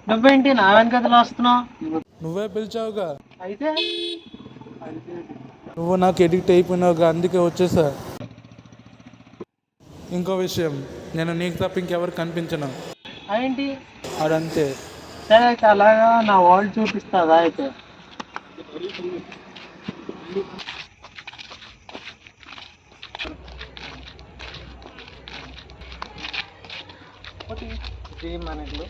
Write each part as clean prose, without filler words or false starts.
నువ్వేంటి నా వెనకతలు వస్తున్నావు? నువ్వే పిలిచావుగా. అయితే నువ్వు నాకు ఎడిక్ట్ అయిపోయినావుగా, అందుకే వచ్చేసా. ఇంకో విషయం, నేను నీకు తప్ప ఇంకెవరు కనిపించను. ఏంటి? అదంతే. సరే అయితే అలాగా నా వాళ్ళు చూపిస్తుందా అయితే? మనకు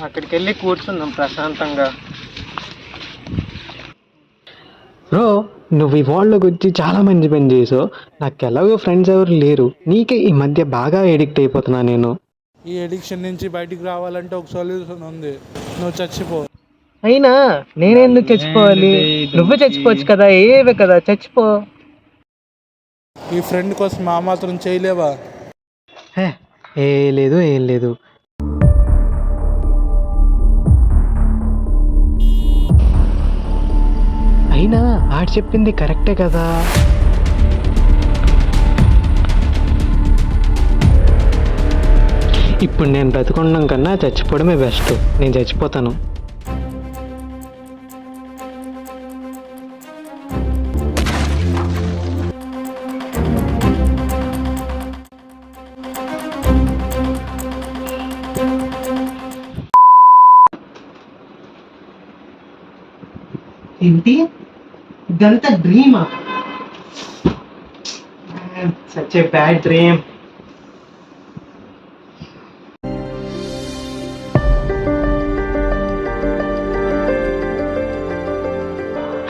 అక్కడికి వెళ్ళి కూర్చుందాం ప్రశాంతంగా. బ్రో, నువ్వు ఈ వరల్డ్లోకి వచ్చి చాలా మంచి పని చేసావు. నాకు ఎలాగో ఫ్రెండ్స్ ఎవరు లేరు. నీకే ఈ మధ్య బాగా ఎడిక్ట్ అయిపోతున్నా నేను. ఈ ఎడిక్షన్ నుంచి బయటికి రావాలంటే ఒక సొల్యూషన్ ఉంది. నువ్వు చచ్చిపో. అయినా నేనెందుకు చచ్చిపోవాలి? నువ్వే చచ్చిపోవచ్చు కదా, ఏవే కదా, చచ్చిపో. ఈ ఫ్రెండ్ కోసం ఆ మాత్రం చేయలేవా? హే, ఏం లేదు. అయినా ఆడు చెప్పింది కరెక్టే కదా. ఇప్పుడు నేను బ్రతుకుండడం కన్నా చచ్చిపోవడమే బెస్ట్. నేను చచ్చిపోతాను. ఏంటి ఇదంతా డ్రీమా? Such a bad dream.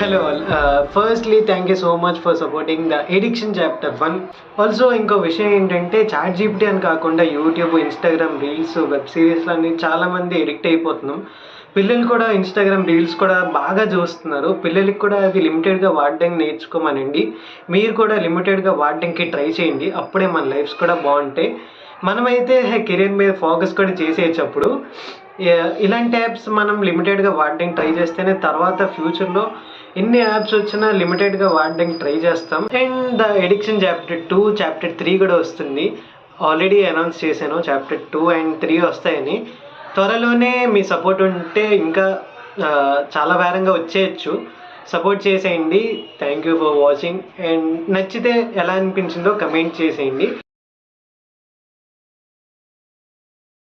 Hello all, firstly thank you so much for supporting the addiction chapter 1. Also ఇంకో విషయం ఏంటంటే, చాట్ జీపీటీ అని కాకుండా యూట్యూబ్, ఇన్స్టాగ్రామ్ రీల్స్, వెబ్ సిరీస్లు అన్ని చాలామంది ఎడిక్ట్ అయిపోతున్నాం. పిల్లలు కూడా ఇన్స్టాగ్రామ్ రీల్స్ కూడా బాగా చూస్తున్నారు. పిల్లలకి కూడా అది లిమిటెడ్గా వాడడానికి నేర్చుకోమనండి. మీరు కూడా లిమిటెడ్గా వాడడానికి ట్రై చేయండి. అప్పుడే మన లైఫ్స్ కూడా బాగుంటాయి. మనమైతే కెరీర్ మీద ఫోకస్ కూడా చేసేటప్పుడు ఇలాంటి యాప్స్ మనం లిమిటెడ్గా వాడడానికి ట్రై చేస్తేనే తర్వాత ఫ్యూచర్లో ఎన్ని యాప్స్ వచ్చినా లిమిటెడ్గా వాడడానికి ట్రై చేస్తాం. And the addiction chapter 2, chapter 3 కూడా వస్తుంది. ఆల్రెడీ అనౌన్స్ చేశాను చాప్టర్ 2 and 3 వస్తాయని. త్వరలోనే మీ సపోర్ట్ ఉంటే ఇంకా చాలా వేరంగా వచ్చేయచ్చు. సపోర్ట్ చేసేయండి. Thank you for watching. And నచ్చితే ఎలా అనిపించిందో కమెంట్ చేసేయండి.